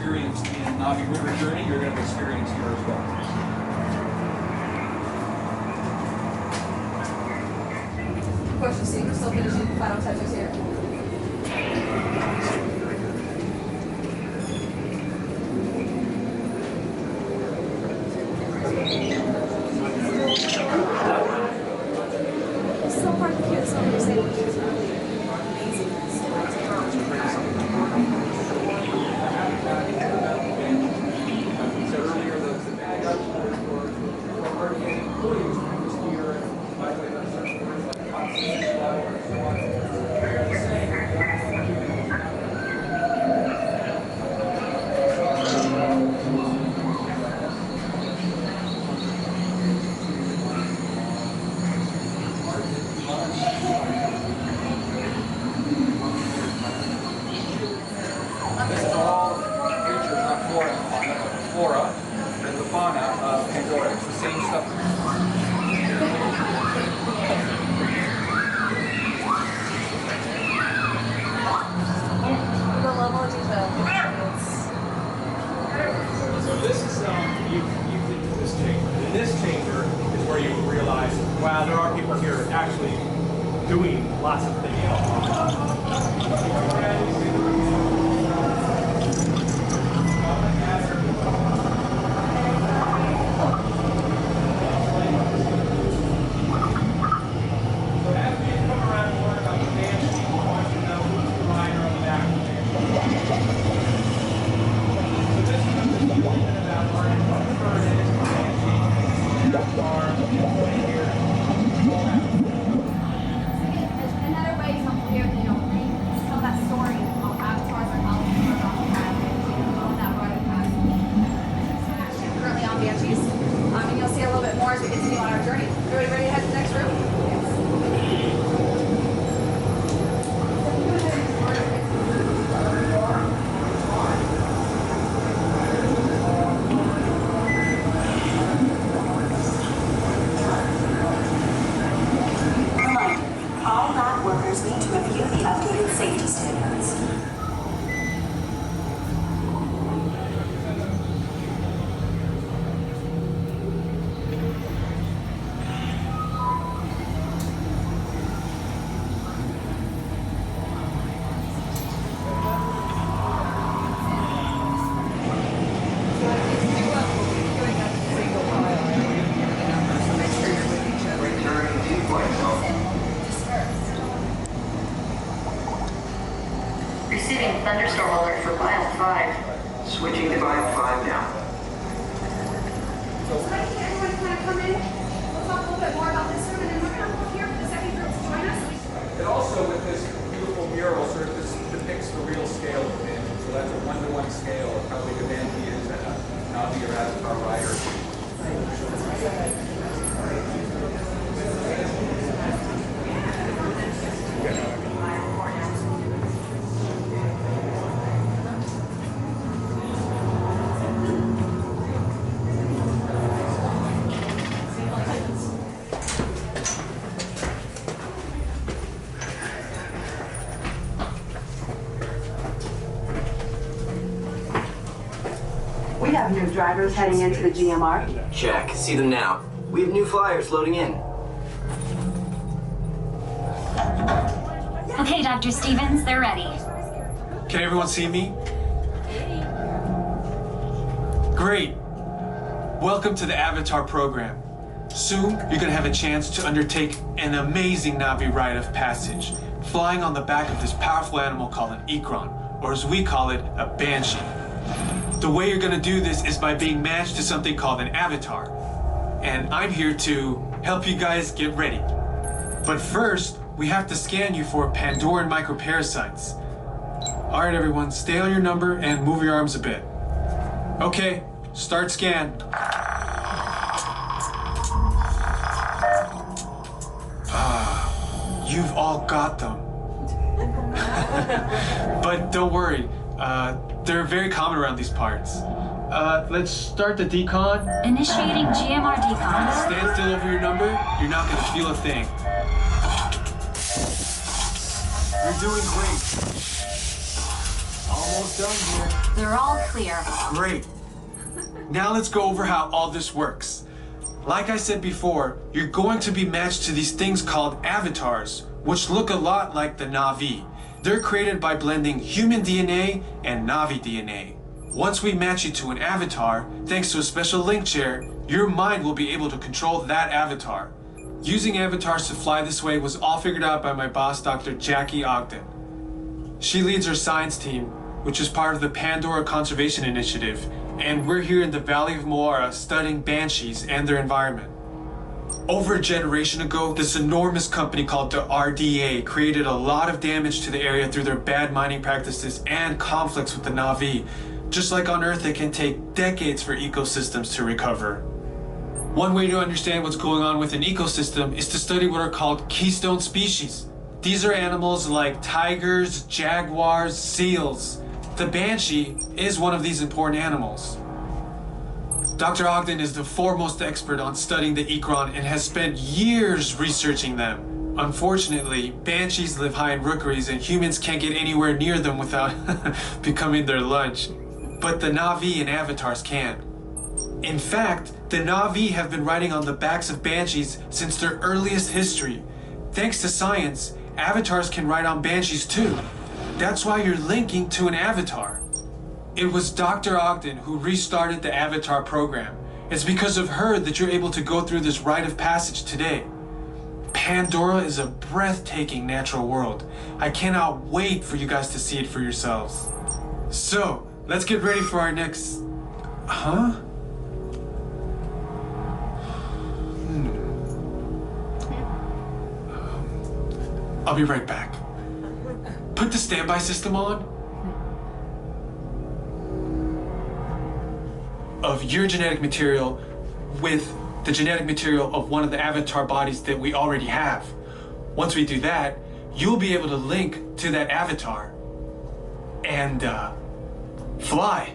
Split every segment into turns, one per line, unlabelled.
experienced in Navi River Journey, you're going to experience here as well.
Of course, you see we're still finishing the final touches here. It's so hard to get something to say which is really amazing.
So earlier, the bad guys were employees this year, and by the way, that's such words like toxins, flour, and so on. They're the same. This is all creatures, not flora and fauna, but the flora and the fauna of Pandora. It's the same stuff.
The level of detail.
So this is you've been to this chamber. In this chamber is where you realize, wow, there are people here actually doing lots of things.
Another way is helpful here, tell that story of avatars or how on that ride of path. Currently on Banshees. And you'll see a little bit more as we continue on our journey. Everybody ready to head to the next room?
All lab workers need to review the updated safety standards.
Receiving thunderstorm alert for Biome 5.
Switching to Biome 5 now.
So I think everyone kind of come in. We'll talk a little bit more about this room, and then we're going to move here for the second group to join us.
It also, with this beautiful mural, sort of this depicts the real scale of Banshee. So that's a one-to-one scale of how big a Banshee is and a Navi or Avatar rider.
We have new drivers heading into the GMR.
Check. See them now. We have new flyers loading in.
Okay, Dr. Stevens, they're ready.
Can everyone see me? Great. Welcome to the Avatar program. Soon, you're gonna have a chance to undertake an amazing Navi rite of passage, flying on the back of this powerful animal called an Ikron, or as we call it, a Banshee. The way you're gonna do this is by being matched to something called an avatar. And I'm here to help you guys get ready. But first, we have to scan you for Pandoran microparasites. All right, everyone, stay on your number and move your arms a bit. Okay, start scan. You've all got them. But don't worry, they're very common around these parts. Let's start the decon.
Initiating GMR decon.
Stand still over your number, you're not gonna feel a thing. You're doing great. Almost almost done here.
They're all clear.
Great. Now let's go over how all this works. Like I said before, you're going to be matched to these things called avatars, which look a lot like the Na'vi. They're created by blending human DNA and Na'vi DNA. Once we match you to an avatar, thanks to a special link chair, your mind will be able to control that avatar. Using avatars to fly this way was all figured out by my boss, Dr. Jackie Ogden. She leads our science team, which is part of the Pandora Conservation Initiative, and we're here in the Valley of Moara studying banshees and their environment. Over a generation ago, this enormous company called the RDA created a lot of damage to the area through their bad mining practices and conflicts with the Na'vi. Just like on Earth, it can take decades for ecosystems to recover. One way to understand what's going on with an ecosystem is to study what are called keystone species. These are animals like tigers, jaguars, seals. The banshee is one of these important animals. Dr. Ogden is the foremost expert on studying the Ikran and has spent years researching them. Unfortunately, banshees live high in rookeries and humans can't get anywhere near them without becoming their lunch. But the Na'vi and avatars can. In fact, the Na'vi have been riding on the backs of banshees since their earliest history. Thanks to science, avatars can ride on banshees too. That's why you're linking to an avatar. It was Dr. Ogden who restarted the Avatar program. It's because of her that you're able to go through this rite of passage today. Pandora is a breathtaking natural world. I cannot wait for you guys to see it for yourselves. So, let's get ready for our next... Huh? I'll be right back. Put the standby system on. Of your genetic material with the genetic material of one of the avatar bodies that we already have. Once we do that, you'll be able to link to that avatar and fly.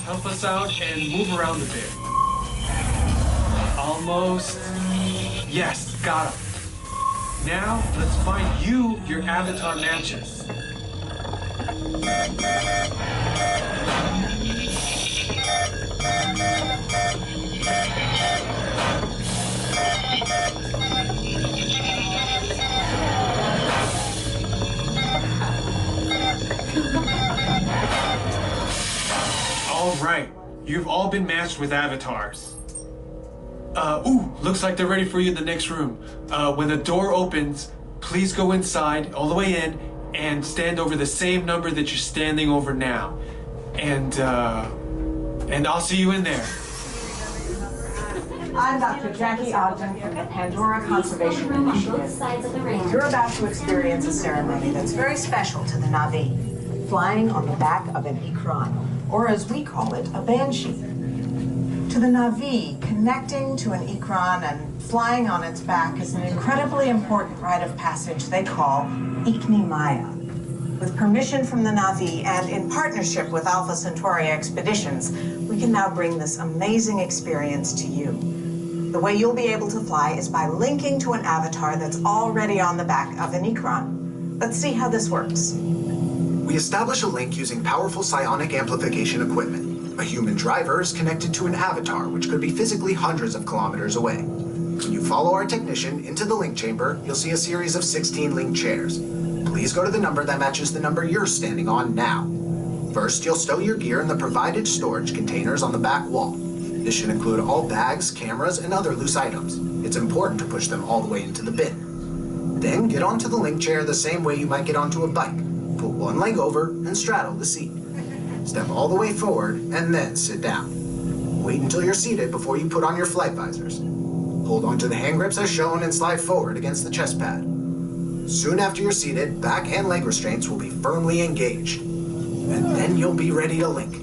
Help us out and move around a bit. Almost. Yes, got him. Now, let's find you your avatar matches. All right, you've all been matched with avatars. Looks like they're ready for you in the next room. When the door opens, please go inside, all the way in, and stand over the same number that you're standing over now. And I'll see you in there.
I'm Dr. Jackie Ogden from the Pandora Conservation Initiative. You're about to experience a ceremony that's very special to the Na'vi, flying on the back of an Ikran, or as we call it, a banshee. To the Na'vi, connecting to an Ikran and flying on its back is an incredibly important rite of passage they call Ikni Maya. With permission from the Na'vi and in partnership with Alpha Centauri Expeditions, we can now bring this amazing experience to you. The way you'll be able to fly is by linking to an avatar that's already on the back of an Ikran. Let's see how this works.
We establish a link using powerful psionic amplification equipment. A human driver is connected to an avatar, which could be physically hundreds of kilometers away. When you follow our technician into the link chamber, you'll see a series of 16 link chairs. Please go to the number that matches the number you're standing on now. First, you'll stow your gear in the provided storage containers on the back wall. This should include all bags, cameras, and other loose items. It's important to push them all the way into the bin. Then get onto the link chair the same way you might get onto a bike. Put one leg over and straddle the seat. Step all the way forward and then sit down. Wait until you're seated before you put on your flight visors. Hold onto the hand grips as shown and slide forward against the chest pad. Soon after you're seated, back and leg restraints will be firmly engaged. And then you'll be ready to link.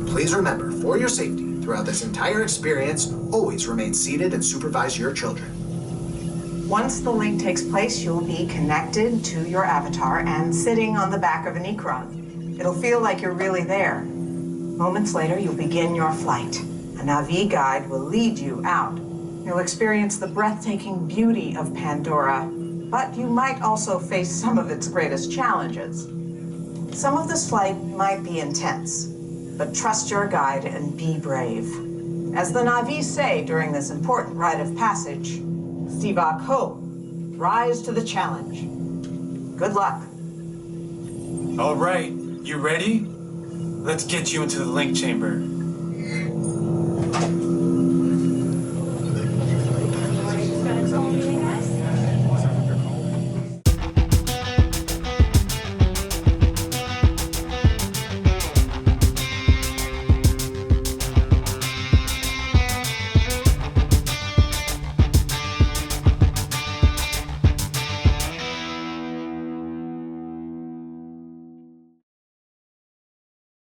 Please remember, for your safety, throughout this entire experience, always remain seated and supervise your children.
Once the link takes place, you'll be connected to your avatar and sitting on the back of an Ikran. It'll feel like you're really there. Moments later, you'll begin your flight. A Na'vi guide will lead you out. You'll experience the breathtaking beauty of Pandora, but you might also face some of its greatest challenges. Some of this flight might be intense, but trust your guide and be brave. As the Na'vi say during this important rite of passage, Stivak Ho, rise to the challenge. Good luck.
All right, you ready? Let's get you into the link chamber.